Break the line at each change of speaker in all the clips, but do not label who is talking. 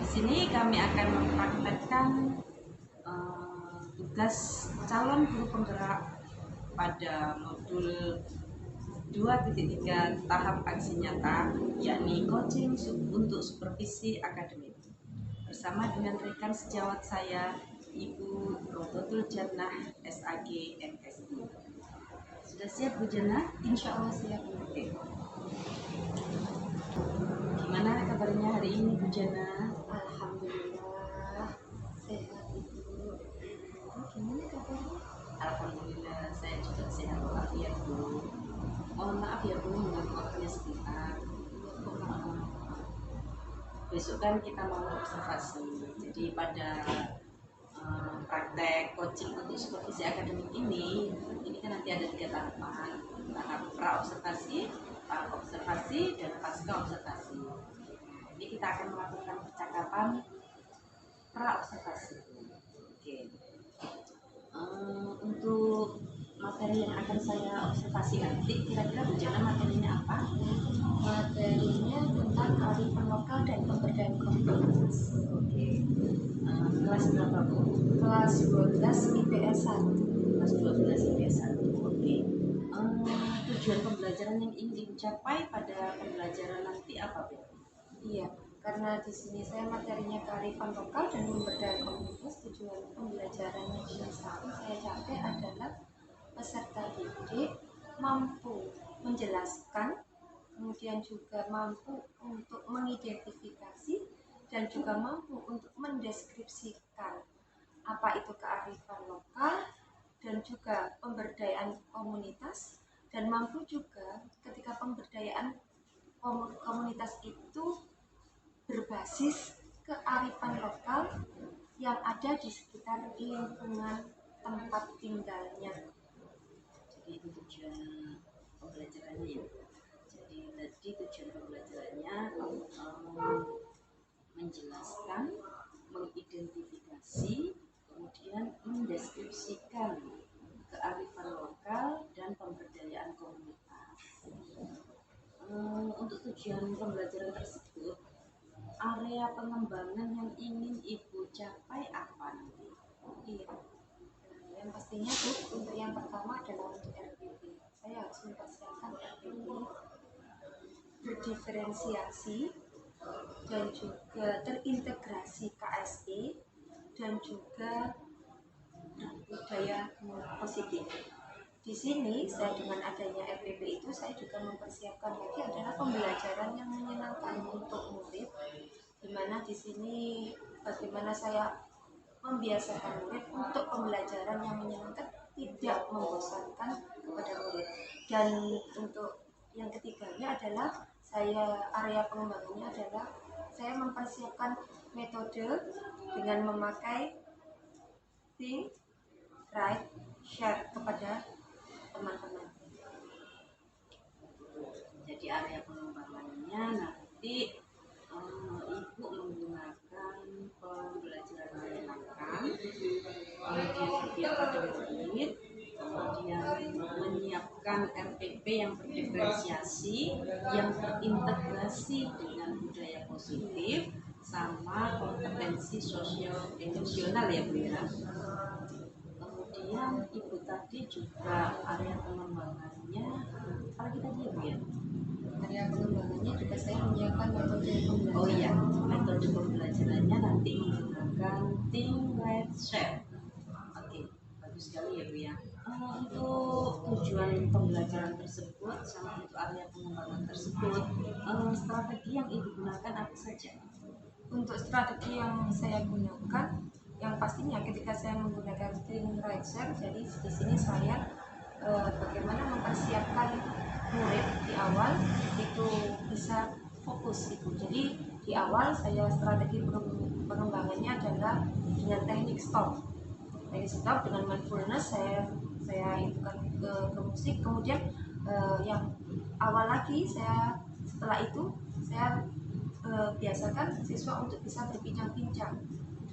sini kami akan mempraktekkan tugas calon guru penggerak pada modul 2.3 tahap aksi nyata, yakni coaching untuk supervisi akademik. Bersama dengan rekan sejawat saya, Ibu Rototul Jannah, SAG, MSI. Sudah siap Bu Jannah?
Insya Allah siap.
Oke. Gimana kabarnya hari ini Bu Jannah?
Alhamdulillah sehat Ibu. Gimana kabarnya?
Alhamdulillah saya juga sehat walafiat Bu. Mohon maaf ya Bu, mengganggu waktunya sebentar. Besok kan kita mau observasi. Jadi pada praktek coaching untuk supervisi akademik ini kan nanti ada 3 tahapan. Tahap pra observasi, tahap observasi, dan pasca observasi. Jadi kita akan melakukan percakapan pra observasi. Oke. Untuk materi yang akan saya observasi nanti, kira-kira Bu Jannah materinya apa?
Materinya tentang kearifan lokal dan pemberdayaan komunitas.
Oke. Kelas berapa Bu?
Kelas 12 IPS 1.
Kelas 12 IPS 1. Oke. Tujuan pembelajaran yang ingin dicapai pada pembelajaran nanti apa Bu?
Iya, karena di sini saya materinya kearifan lokal dan pemberdayaan komunitas. Tujuan pembelajaran yang ingin saya capai adalah peserta didik mampu menjelaskan, kemudian juga mampu untuk mengidentifikasi dan juga mampu untuk mendeskripsikan apa itu kearifan lokal dan juga pemberdayaan komunitas, dan mampu juga ketika pemberdayaan komunitas itu berbasis kearifan lokal yang ada di sekitar lingkungan tempat tinggalnya.
Jadi itu tujuan pembelajarannya ya. Jadi tadi tujuan pembelajarannya menjelaskan, mengidentifikasi, kemudian mendeskripsikan kearifan lokal dan pemberdayaan komunitas. Untuk tujuan pembelajaran tersebut, area pengembangan yang ingin Ibu capai apa nanti?
Iya. Yang pastinya Bu, untuk yang pertama adalah untuk RPP. Saya harus mempersiapkan RPP berdiferensiasi dan juga terintegrasi KSE dan juga budaya positif. Di sini saya dengan adanya RPP itu saya juga mempersiapkan lagi adalah pembelajaran yang menyenangkan untuk murid, di mana di sini bagaimana saya membiasakan murid untuk pembelajaran yang menyenangkan, tidak membosankan kepada murid. Dan untuk yang ketiganya adalah area pengembangannya adalah saya mempersiapkan metode dengan memakai think, write, share kepada teman-teman.
Jadi area pengembangannya nanti Ibu menggunakan pembelajaran menyenangkan, kemudian kegiatan murid, kemudian menyiapkan RPP yang berdiferensiasi, yang terintegrasi dengan budaya positif, sama kompetensi sosial emosional ya Bu ya. Kemudian Ibu tadi juga area pengembangannya apa lagi tadi ya Bu ya?
Area pengembangannya juga saya menyiapkan metode pembelajaran.
Oh iya, metode pembelajarannya nanti menggunakan think, write, share. Oke, bagus sekali ya Bu ya. Untuk tujuan pembelajaran tersebut sama untuk area pengembangan tersebut, strategi yang Ibu gunakan apa saja?
Untuk strategi yang saya gunakan, yang pastinya ketika saya menggunakan think, write, share, jadi di sini saya bagaimana mempersiapkan murid di awal itu bisa fokus itu. Jadi di awal saya strategi pengembangannya adalah dengan teknik stop. Teknik stop dengan mindfulness saya itukan ke musik. Kemudian yang awal lagi setelah itu saya biasakan siswa untuk bisa berbincang-bincang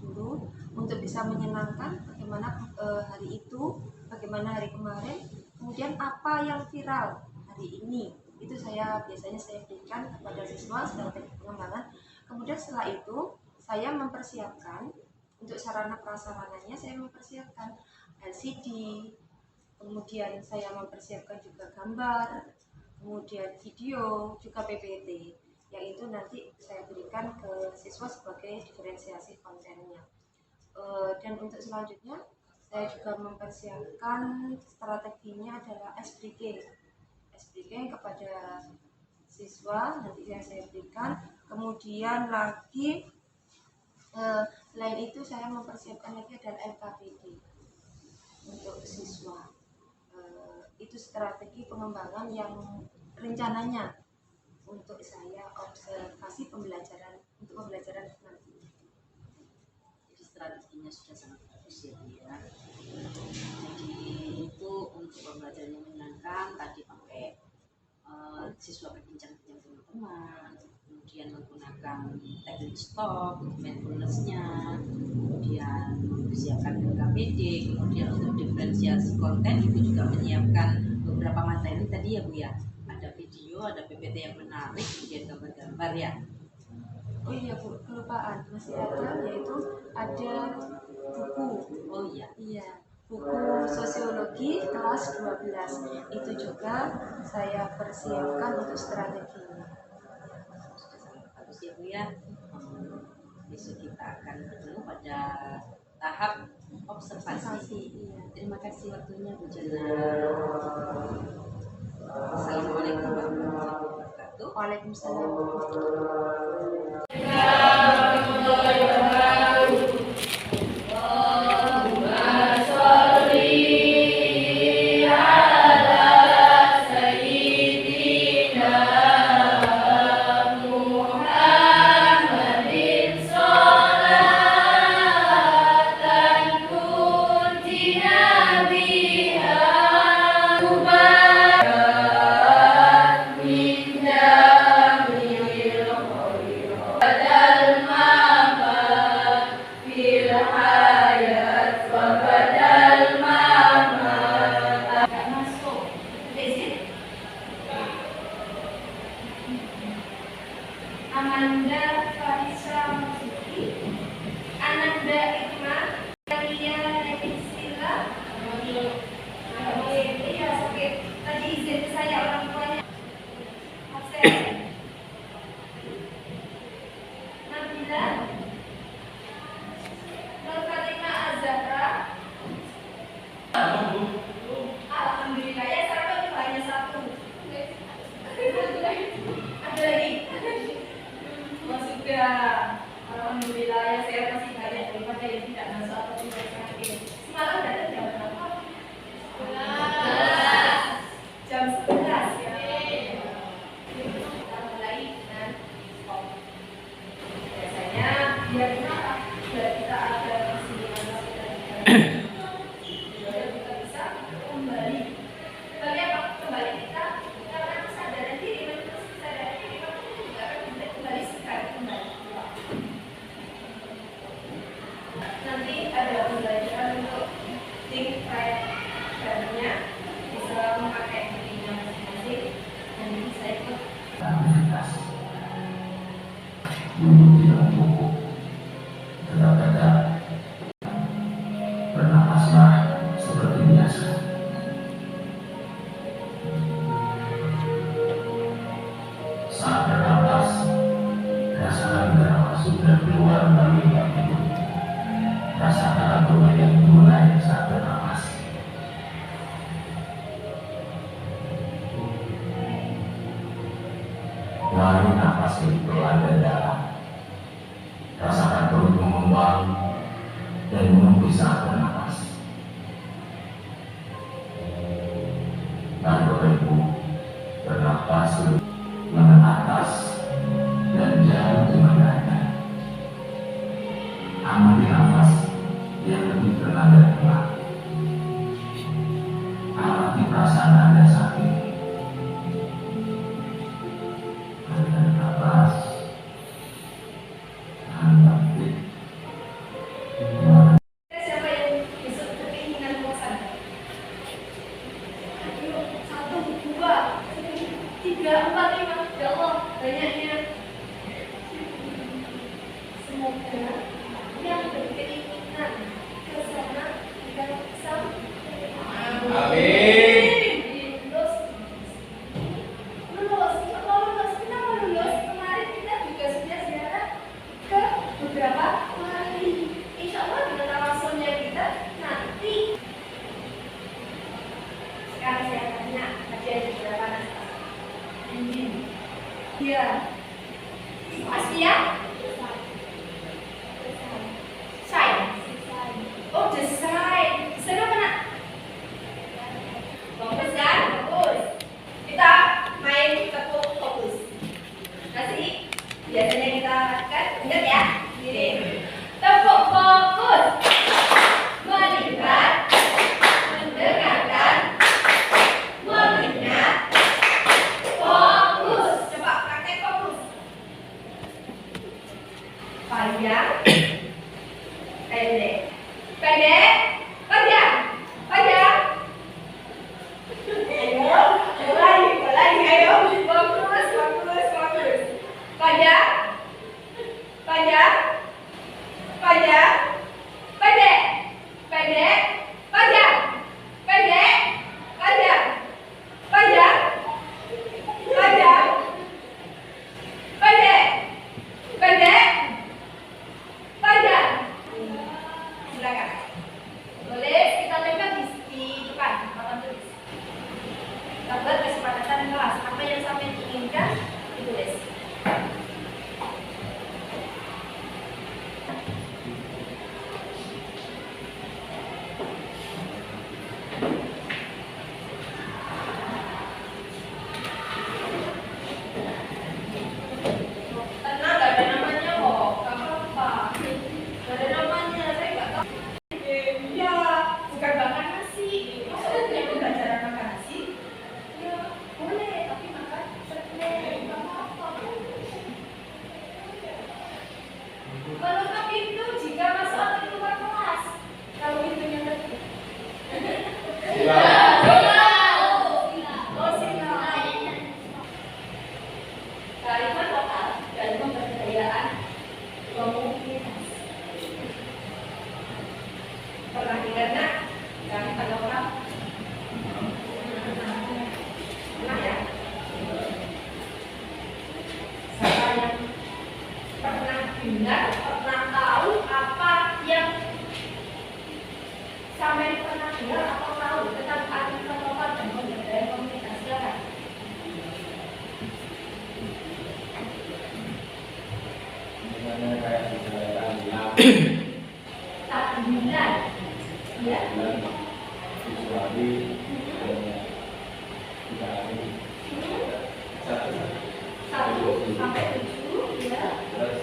dulu, untuk bisa menyenangkan bagaimana hari itu, bagaimana hari kemarin, kemudian apa yang viral hari ini. Itu biasanya saya berikan kepada siswa secara teknik pengembangan. Kemudian setelah itu saya mempersiapkan untuk sarana prasarananya, saya mempersiapkan LCD, kemudian saya mempersiapkan juga gambar, kemudian video, juga PPT, yang itu nanti saya berikan ke siswa sebagai diferensiasi kontennya. Dan untuk selanjutnya saya juga mempersiapkan strateginya adalah SBK kepada siswa nanti yang saya berikan. Kemudian lagi selain itu saya mempersiapkan lagi adalah LKPD untuk siswa. Itu strategi pengembangan yang rencananya untuk saya observasi pembelajaran untuk pembelajaran nanti.
Jadi strateginya sudah sangat bagus ya Bu ya. Jadi itu untuk pembelajaran yang menyenangkan, tadi pakai siswa berbincang-bincang dengan teman, kemudian menggunakan teknik stop, mindfulness-nya, kemudian mempersiapkan LKPD, kemudian untuk diferensiasi konten Ibu juga menyiapkan beberapa materi tadi ya Bu ya. Ada video, ada PPT yang menarik, kemudian gambar-gambar ya.
Oh iya Bu, kelupaan masih ada, yaitu ada buku.
Oh iya.
Iya, buku sosiologi kelas 12. Itu juga saya persiapkan untuk strateginya.
Sudah sangat bagus ya Bu ya. Besok kita akan bertemu pada tahap observasi.
Iya.
Terima kasih waktunya Bu Jana. Assalamualaikum warahmatullahi wabarakatuh.
Waalaikumsalam. Amanda Farisa Masuki, Ananda Ikma, Ria Revisila. Iya, oke. Tadi izin saya orang tuanya. Absen. Nabila, Nur Fatima Azhara. Alhamdulillah ya, sampai itu hanya satu. Ada lagi. Oh, sudah. Alhamdulillah ya, saya masih banyak daripada yang tidak masuk atau tidak sakit. Semalam datang jam berapa? Jam 11 ya. Kita mulai dengan stop. Biasanya biar kenapa? Biar kita ada kesimpulan biar kita bisa kembali. Kembali apa? Kembali kita karena kesadaran diri, terus kesadaran diri kamu juga akan kembali sekali kembali. Nanti ada pembelajaran untuk think right nya bisa memakai dirinya masing-masing dan bisa ikut.
Bernapaslah seperti biasa. Saat bernapas, rasakan udara masuk dan keluar melalui hidung. Rasakan abdomen yang mulai saat bernapas. Lalu napas pelan dan dalam. Rasakan perut mengembang dan menunggu saat bernapas. Lalu ibu bernapas lengan atas dan jauh dengan dada. Ambil nafas yang lebih tenang dan pelan. Amati perasaan Anda saat ini. Ambil nafas.
Siapa yang besok keinginan bosan? 1, 2, 3, 4, 5. Ya Allah, banyaknya. Semua Semoga yang berkeinginan ke sana dan sampai.
Amin.
Lulus. Kalau lulus, kenapa lulus? Kemarin kita juga sudah ziarah ke beberapa wali. Insya Allah dengan tawasulnya kita nanti. Sekarang saya tanya, tadi ada berapa naskah? Iya. Pasti ya? Sign. Oh, desain. Desain apa nak? Bagus kan? Bagus. Kita main tepuk fokus. Kasih. Biasanya kita lakukan. Ingat ya? Gini. Tepuk fokus. Melihat. Mendengarkan. Mengingat. Fokus. Coba praktek fokus. Panjang. Pendek. Pendek. Panjang. Panjang. Ayo, mulai, ayo. Fokus. Panjang. Panjang. Panjang. Pendek. Pendek. Panjang. Pendek. Panjang. Panjang. Panjang. Pendek. Pendek. Panjang. Silakan. Boleh kita tempel di depan papan tulis. Kita buat kesepakatan kelas. Apa yang sampai inginkan ditulis. Tenang, gak ada namanya kok. Gak apa-apa. Gak ada namanya, saya gak tahu. Ya, bukan makan nasi. Maksudnya yang pembelajaran makan nasi? Ya, boleh, tapi makan sebenarnya gak apa-apa. Menutup pintu jika masuk atau keluar kelas. Kalau pintunya tertutup. Oh, silakan. Kalimat lokal dan pemberdayaan komunitas. Pernah dengar nak kalimat lokal? Pernah ya? Siapa yang pernah dengar, pernah tahu apa yang sampai pernah dengar atau tahu tentang kalimat lokal dan pemberdayaan komunitas? Silakan.
Misalnya kayak misalkan
Tahlilan. Ya.
visuali tiga hari satu
1 sampai 7 ya.
terus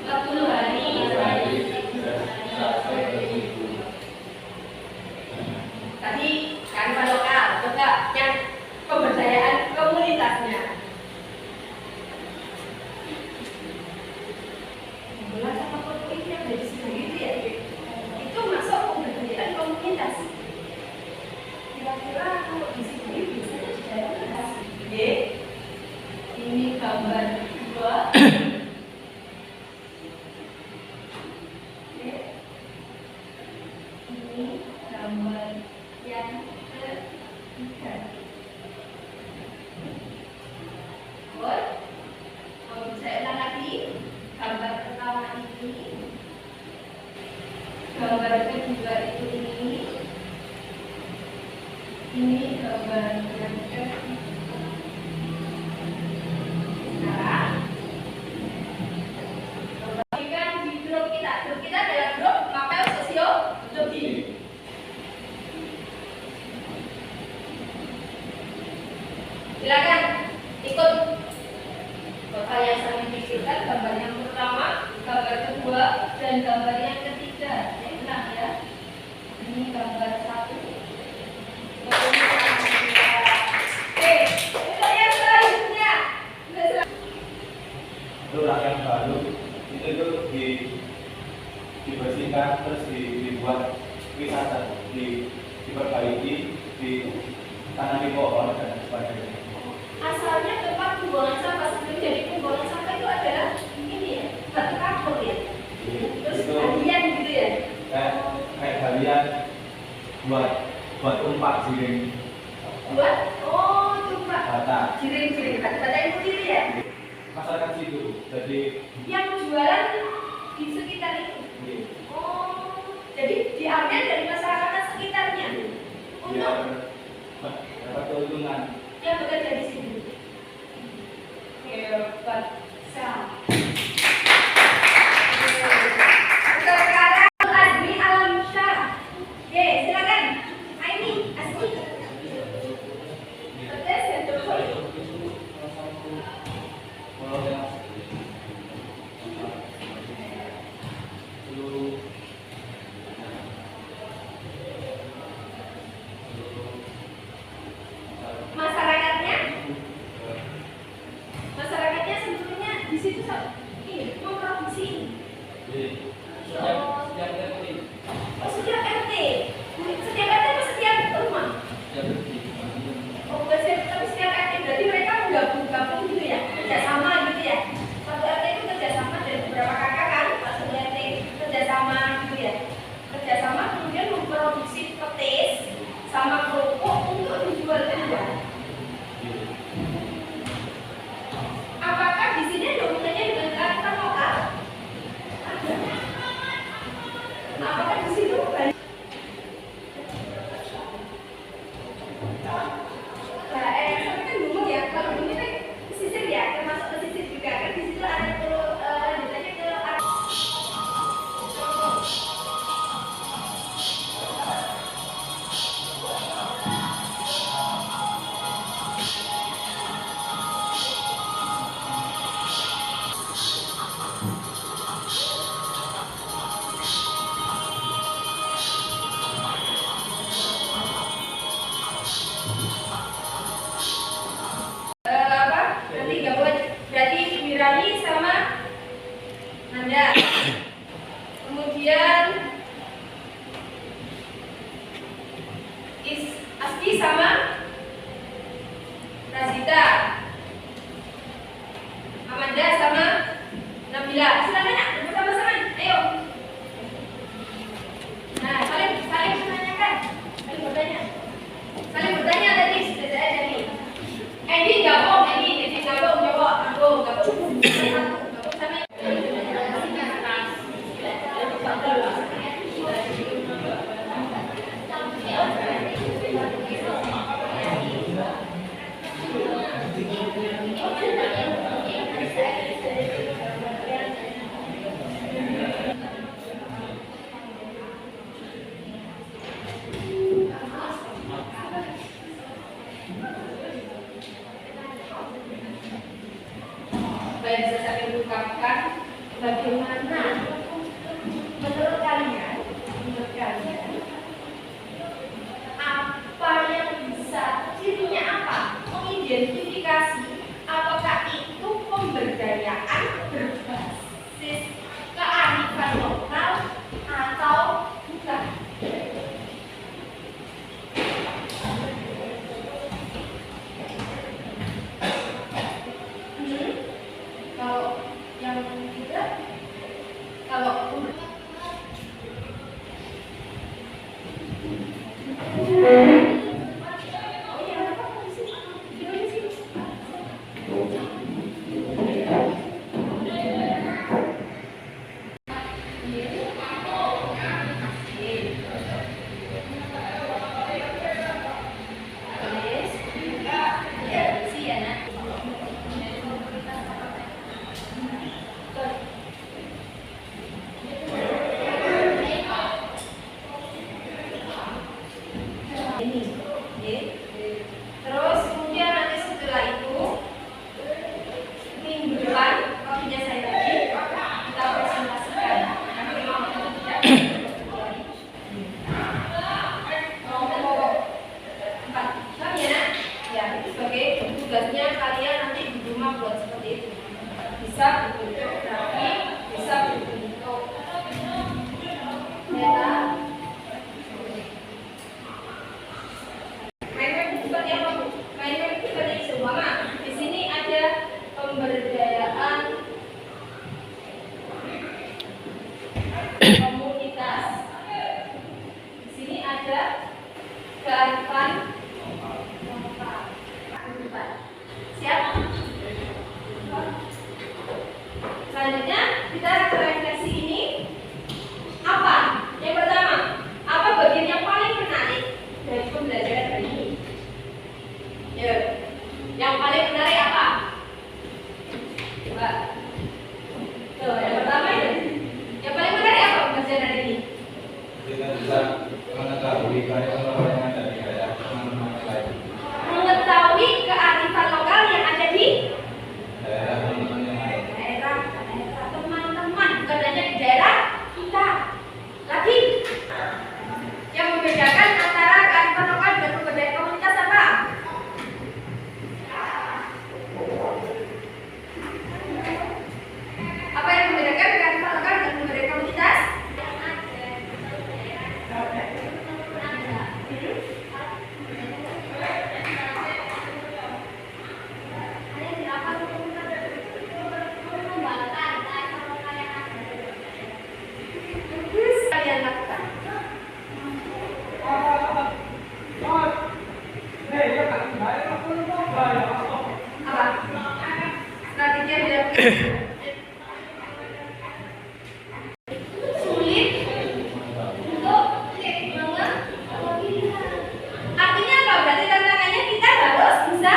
40 hari.
terus sampai ke 7.
Tadi kalimat lokal, coba yang pemberdayaan komunitasnya. Bola sama foto ini yang dari sini gitu ya. Itu masuk pemberdayaan komunitas. Kira-kira kalau di sini biasanya sudah ada ini gambar 2. Ini gambar yang ketiga. Boleh? Kalau saya ulang lagi, gambar pertama ini, gambar kedua itu ini gambar yang ketiga. Sekarang, bagikan di grup kita. Grup kita adalah grup Mapel Sosiologi. Silakan ikut bakal yang saya pikirkan gambar yang pertama, gambar kedua, dan gambar yang ketiga. Saya ulang ya. Ini gambar 1. Oke, untuk yang selanjutnya.
Itu yang baru itu dibersihkan terus dibuat wisata, diperbaiki, ditanami pohon dan sebagainya.
Asalnya tempat pembuangan sampah sebelum jadi pembuangan sampah itu adalah
buat umpak jiring
Buat? Oh, coba.
bata
Giring-giring, bata yang berdiri ya?
masyarakat situ. Jadi
Yang jualan di sekitar itu.
ini
Oh, jadi diambil dari masyarakat sekitarnya
biar
untuk
dapat keuntungan.
yang bekerja di sini. Hebat. Sekarang Azmi Alamsyah. Oke, silakan. Aini, Azmi. Pedes ya, coba. Masyarakatnya, masyarakatnya sebetulnya di situ ini memproduksi ini. Oh, setiap RT. Setiap RT atau setiap rumah? Oh, bukan tapi setiap RT berarti mereka gabung gitu ya, kerjasama gitu ya. Satu RT itu kerjasama dari beberapa kakak kan, satu RT kerjasama gitu ya. Kerjasama kemudian memproduksi petis sama kerupuk untuk dijual keluar. Apakah di sini ada hubungannya dengan kearifan lokal? Ada. Apakah di situ banyak? Saya kan bingung ya, kalau ini kan pesisir ya, termasuk pesisir juga kan di situ ada lanjutannya ke arah. Apa? Nanti gabungan berarti Wirani sama Nanda. Kemudian Asti sama Razita. Amanda sama Nabila. Silakan nak bersama-sama. Ayo. Nah, saling menanyakan, saling bertanya. Saling bertanya tadi sudah saya jadi. Ini gabung, ini gabung, jawab, gabung sama. Baik, saya mengungkapkan bagaimana menurut kalian apa yang bisa cirinya apa mengidentifikasi apakah itu pemberdayaan berbasis kearifan lokal atau bukan. Kalau yang tidak, kalau ini, terus kemudian nanti setelah itu minggu depan waktunya saya lagi kita presentasikan. Nanti mau atau tidak? Mau 4 ya nak? Ya, itu sebagai tugasnya kalian nanti di rumah buat seperti itu. Bisa berbentuk grafik, bisa berbentuk peta. Seperti apa Bu? Mainan itu seperti itu. Mama, di sini ada pemberdayaan komunitas. Di sini ada Selanjutnya kita ke refleksi ini. Apa? Yang pertama, apa bagian yang paling menarik dari pembelajaran hari ini? Ya, yang paling menarik apa? Coba. Tuh, yang pertama itu. Yang paling menarik apa pembelajaran hari ini?
Kita bisa mengetahui banyak orang yang ada di daerah teman-teman lain.
Mengetahui kearifan lokal yang ada di
Daerah teman-teman yang lain.
daerah teman-teman, bukan hanya di daerah kita. Lagi, yang membedakan antara kearifan lokal dan kebudayaan komunitas apa? Apa yang membedakan kearifan lokal dan kebudayaan komunitas? Kalian lakukan. Apa? Strategi yang dilakukan. Sulit untuk mengetahui. Artinya apa? Berarti tantangannya kita harus bisa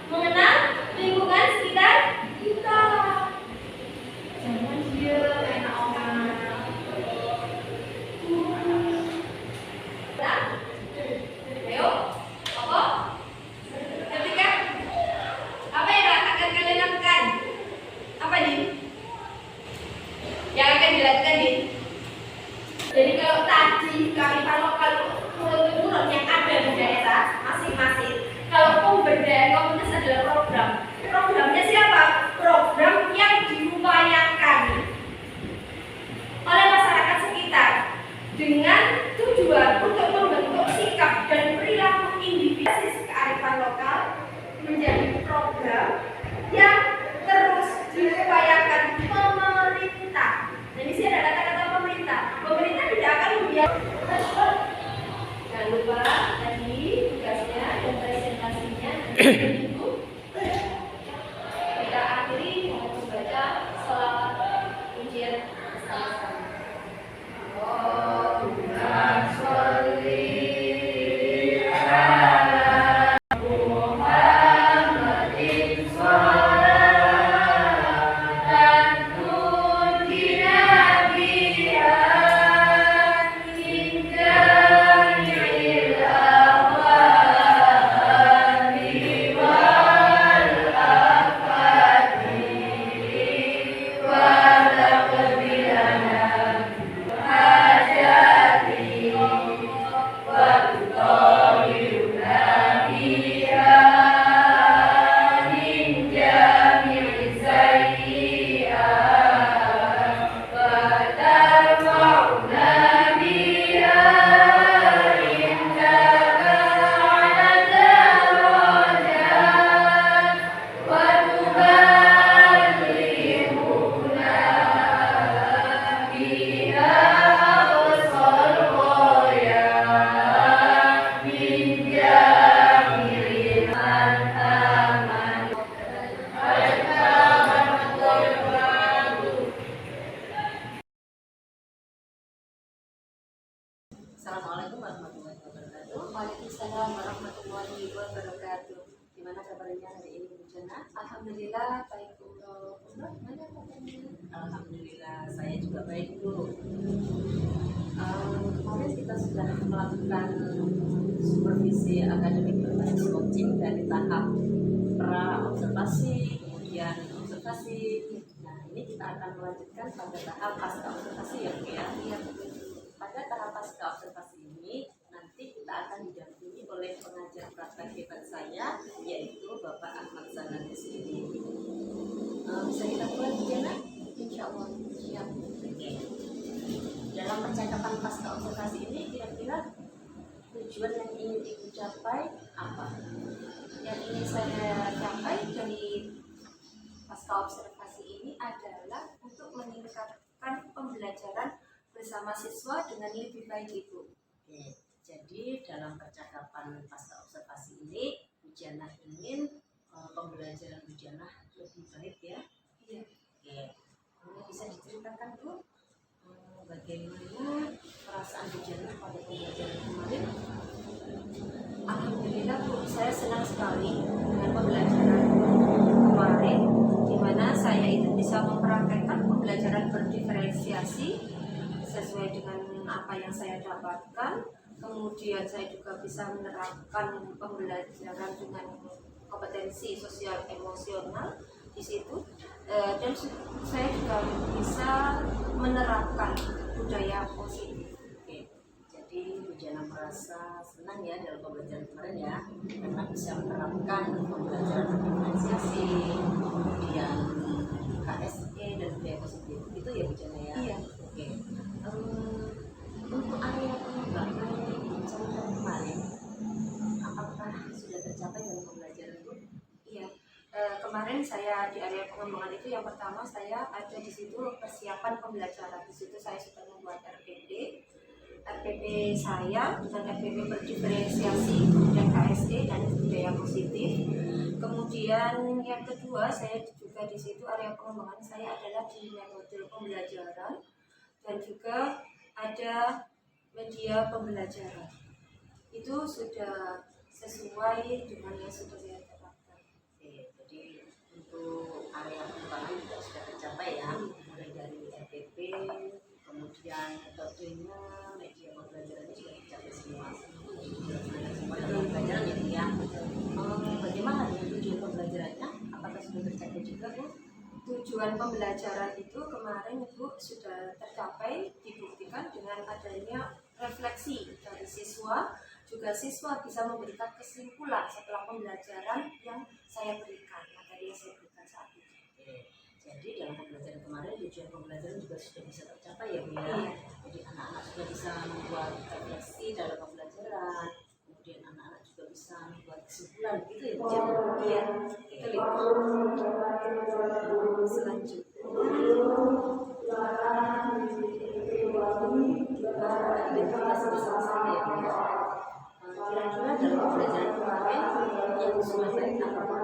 mengenal lingkungan sekitar kita. Jangan dia enak orang. Ayo, apa? Ketika apa yang akan kalian lakukan? Apa nih? Yang akan dilakukan nih? Jadi kalau tadi kearifan lokal turun yang ada di daerah masing-masing, kalau pemberdayaan komunitas adalah program. Programnya siapa? Program yang diupayakan oleh masyarakat sekitar dengan tujuan untuk membentuk sikap dan perilaku individu. Kearifan lokal menjadi program yang terus diupayakan pemerintah. Dan di sini ada kata-kata pemerintah. Pemerintah tidak akan membiarkan. Jangan lupa tadi tugasnya dan presentasinya nanti Ibu. Kita akhiri dengan membaca sholawat ujian bersama-sama. Allahumma sholli ala Muhammadin sholatan tunjina biha min jami'il ahwali wal afati wa taqbilana hajati wa tutahhiruna biha min jami'i sayyi'at wa tarfa'una biha indaka 'ala darajat wa tuballighuna biha aqsal ghayat min jami'il man aman.
Assalamualaikum warahmatullahi wabarakatuh.
Waalaikumsalam warahmatullahi wabarakatuh.
Gimana kabarnya hari ini Bu Jana?
Alhamdulillah baik untuk mana kabarnya?
Alhamdulillah saya juga baik Bu. Kemarin kita sudah melakukan supervisi akademik berbasis coaching dari tahap pra observasi, kemudian observasi. Nah ini kita akan melanjutkan pada tahap pasca observasi ya Bu ya.
Iya.
Pada tahap pasca observasi ini nanti kita akan didampingi oleh pengajar praktek hebat saya yaitu Bapak Ahmad Zanan SPD. Bisa kita mulai Bu Jana?
Insya Allah siap.
Oke. Dalam percakapan pasca observasi ini kira-kira tujuan yang ingin Ibu capai apa?
Yang ingin saya capai dari pasca observasi ini adalah untuk meningkatkan pembelajaran bersama siswa dengan lebih baik Ibu.
Oke. Jadi dalam percakapan pasca observasi ini Bu Jana ingin pembelajaran Bu Jana lebih baik ya.
Iya.
Oke. ceritakan Bu, bagaimana perasaan Bu Jana pada pembelajaran kemarin?
Alhamdulillah Bu, saya senang sekali dengan pembelajaran kemarin, di mana saya itu bisa mempraktekkan pembelajaran berdiferensiasi sesuai dengan apa yang saya dapatkan. Kemudian saya juga bisa menerapkan pembelajaran dengan kompetensi sosial emosional di situ, dan saya juga bisa menerapkan budaya positif.
Oke, jadi Bu Jana merasa senang ya dalam pembelajaran kemarin ya, karena bisa menerapkan pembelajaran diferensiasi, kemudian KSE dan budaya positif. Itu ya Bu Jana ya?
Iya.
Oke. Untuk area pengembangan contoh kemarin, apakah sudah tercapai dalam pembelajaran Bu?
Iya, kemarin saya di area pengembangan itu yang pertama saya ada di situ persiapan pembelajaran. Di situ saya sudah membuat RPP saya dengan RPP berdiferensiasi, kemudian KSE dan budaya positif. Kemudian yang kedua saya juga di situ area pengembangan saya adalah di metode pembelajaran dan juga ada media pembelajaran. Itu sudah sesuai dengan yang sudah saya terapkan.
Oke, jadi untuk area pengembangan juga sudah tercapai ya, mulai dari RPP, kemudian metodenya, media pembelajarannya sudah tercapai semua. Dilaksanakan semua dalam pembelajaran ya Bu ya. Bagaimana dengan tujuan pembelajarannya? Apakah sudah tercapai juga Bu?
Tujuan pembelajaran itu kemarin Ibu sudah tercapai, dibuktikan dengan adanya refleksi dari siswa, juga siswa bisa memberikan kesimpulan setelah pembelajaran yang saya berikan, materi yang saya berikan saat itu.
Oke, jadi dalam pembelajaran kemarin tujuan pembelajaran juga sudah bisa tercapai ya Bu ya.
Iya.
Jadi anak-anak sudah bisa membuat refleksi dalam pembelajaran, kemudian anak-anak juga bisa membuat kesimpulan gitu ya Bu Jana?
Iya,
Itu Ibu.
selanjutnya
Identitas bersama-sama ya Bu ya. Kira-kira dalam pembelajaran kemarin yang sudah baik apa Bu?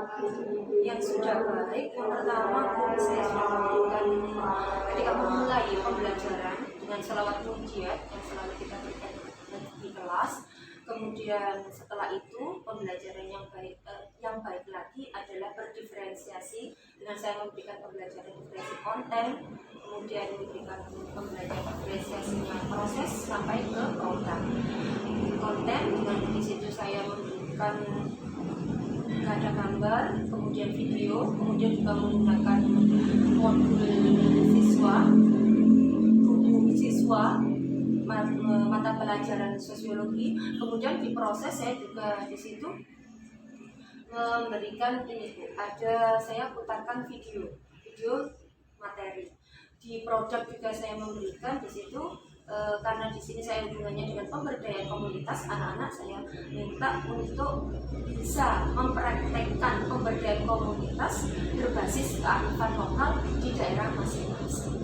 yang sudah baik, yang pertama saya sudah memberikan ketika memulai pembelajaran dengan selawat munjiat yang selalu kita berikan di kelas. Kemudian setelah itu pembelajaran yang baik lagi adalah berdiferensiasi dengan saya memberikan pembelajaran diferensi konten, kemudian memberikan pembelajaran diferensiasinya proses sampai ke konten dengan di situ saya memberikan ada gambar, kemudian video, kemudian juga menggunakan modul siswa mata pelajaran sosiologi. Kemudian di proses saya juga di situ memberikan ini Bu, ada saya putarkan video materi. Di produk juga saya memberikan di situ karena di sini saya hubungannya dengan pemberdayaan komunitas anak-anak, saya minta untuk bisa mempraktekkan pemberdayaan komunitas berbasis kearifan lokal di daerah masing-masing.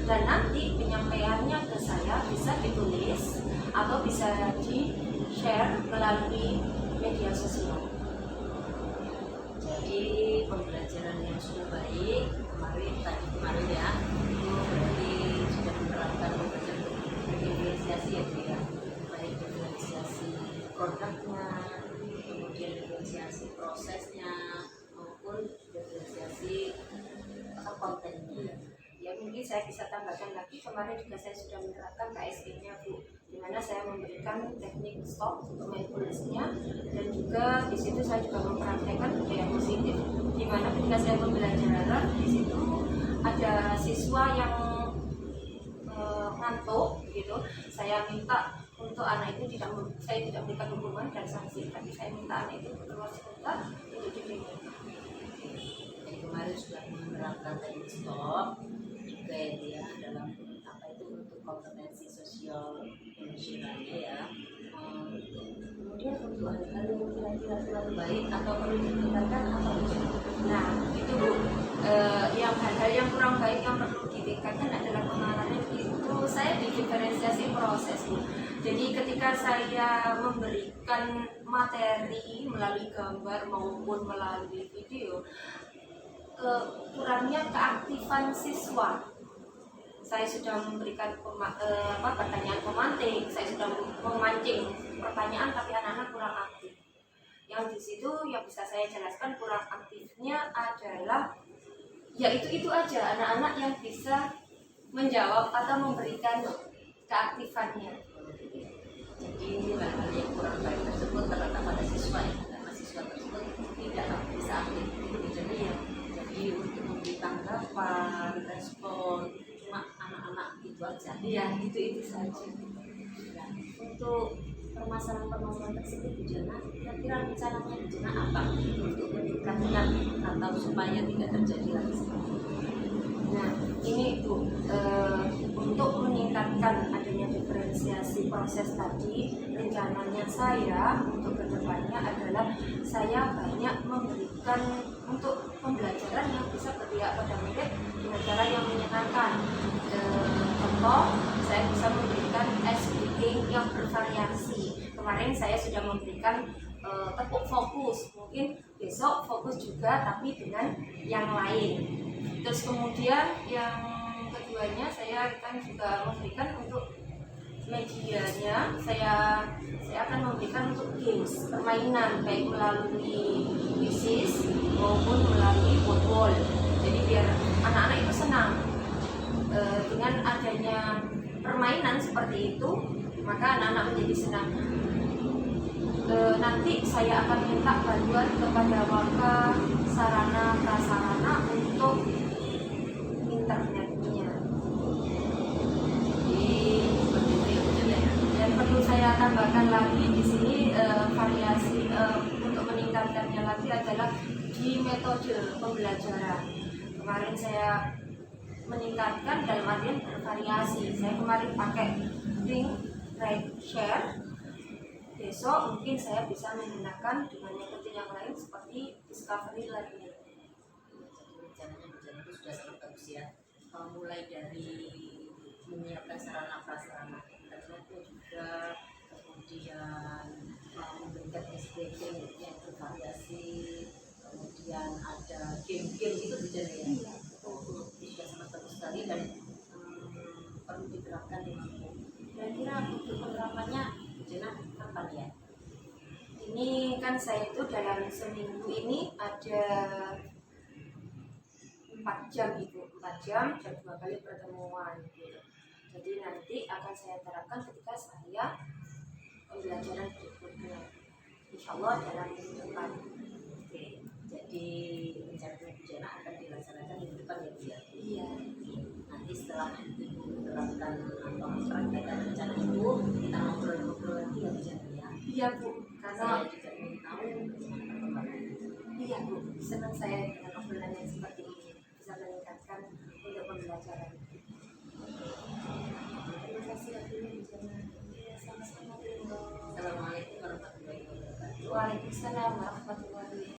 Dan nanti penyampaiannya ke saya bisa ditulis atau bisa di-share melalui media sosial.
Jadi pembelajaran yang sudah baik kemarin ya, itu berarti sudah menerapkan pembelajaran diferensiasi ya Bu ya, baik diferensiasi produknya, kemudian diferensiasi prosesnya maupun diferensiasi kontennya.
Ya mungkin saya bisa tambahkan lagi, kemarin juga saya sudah menerapkan KSE-nya Bu, di mana saya memberikan teknik stop untuk mindfulness-nya, dan juga di situ saya juga mempraktekkan budaya positif, di mana ketika saya pembelajaran di situ ada siswa yang ngantuk gitu, saya minta untuk anak itu saya tidak berikan hukuman dan sanksi, tapi saya minta anak itu keluar sebentar untuk diberikan.
Jadi kemarin sudah menerapkan teknik stop juga ya Bu ya, dalam apa itu untuk kompetensi sosial emosionalnya ya. Kemudian untuk hal-hal yang kira-kira kurang baik atau perlu ditingkatkan apa Bu?
Nah itu Bu, yang hal-hal yang kurang baik yang perlu ditingkatkan adalah kemarin itu saya diferensiasi proses Bu. Jadi ketika saya memberikan materi melalui gambar maupun melalui video, kurangnya keaktifan siswa saya sudah memberikan pertanyaan pemantik, saya sudah memancing pertanyaan, tapi anak-anak kurang aktif. Yang di situ yang bisa saya jelaskan kurang aktifnya adalah ya itu aja, anak-anak yang bisa menjawab atau memberikan keaktifannya.
Jadi hal-hal yang kurang baik tersebut terletak pada siswa ya, karena siswa tersebut tidak bisa aktif. Jadi untuk memberi tanggapan, respon cuma anak-anak itu aja.
Ya itu saja.
Dan untuk permasalahan tersebut Bu Jana, kira-kira rencananya Bu Jana apa untuk meningkatkan atau supaya tidak terjadi lagi seperti ini?
Nah ini Bu, untuk meningkatkan adanya diferensiasi proses tadi, rencananya saya untuk kedepannya adalah saya banyak memberikan untuk pembelajaran yang bisa berpihak pada murid dengan cara yang menyenangkan. Contoh, saya bisa memberikan speaking yang bervariasi. Kemarin saya sudah memberikan tepuk fokus, mungkin besok fokus juga tapi dengan yang lain. Terus kemudian yang keduanya saya akan juga memberikan untuk medianya, saya akan memberikan untuk games, permainan baik melalui quizzes maupun melalui board wall. Jadi biar anak-anak itu senang dengan adanya permainan seperti itu, maka anak-anak menjadi senang. Nanti saya akan minta bantuan kepada Waka sarana prasarana untuk internetnya.
Jadi seperti itu ya Bu Jana ya.
Dan perlu saya tambahkan lagi di sini variasi untuk meningkatkannya lagi adalah di metode pembelajaran. Kemarin saya meningkatkan dalam artian bervariasi. Saya kemarin pakai think, write, share. Besok mungkin saya bisa menggunakan dengan metode yang lain seperti discovery learning.
Rencananya Bu Jana itu sudah sangat bagus ya. Mulai dari menyiapkan sarana prasarana internetnya juga, kemudian memberikan SPP yang bervariasi, kemudian ada game-game itu Bu Jana ya. Itu sudah sangat bagus sekali dan perlu diterapkan dengan baik. Kira-kira untuk penerapannya Bu Jana kapan ya?
Ini kan saya itu dalam seminggu ini ada 4 jam itu, 4 jam dan 2 kali pertemuan gitu. Jadi nanti akan saya terapkan ketika saya pembelajaran berikutnya, insya Allah dalam minggu depan.
Oke, jadi rencananya Bu Jana akan dilaksanakan minggu depan ya Bu ya?
Iya.
Nanti setelah Ibu menerapkan atau mempraktekkan rencana itu, kita ngobrol-ngobrol lagi ya Bu Jana ya.
Iya Bu, karena
Saya juga ingin tahu bagaimana perkembangannya.
iya Bu, senang saya dengan obrolan yang seperti ini bisa meningkatkan untuk pembelajaran. Terima kasih lagi Bu Jana. Iya, sama-sama Bu.
Assalamualaikum warahmatullahi wabarakatuh.
Waalaikumsalam warahmatullahi wabarakatuh.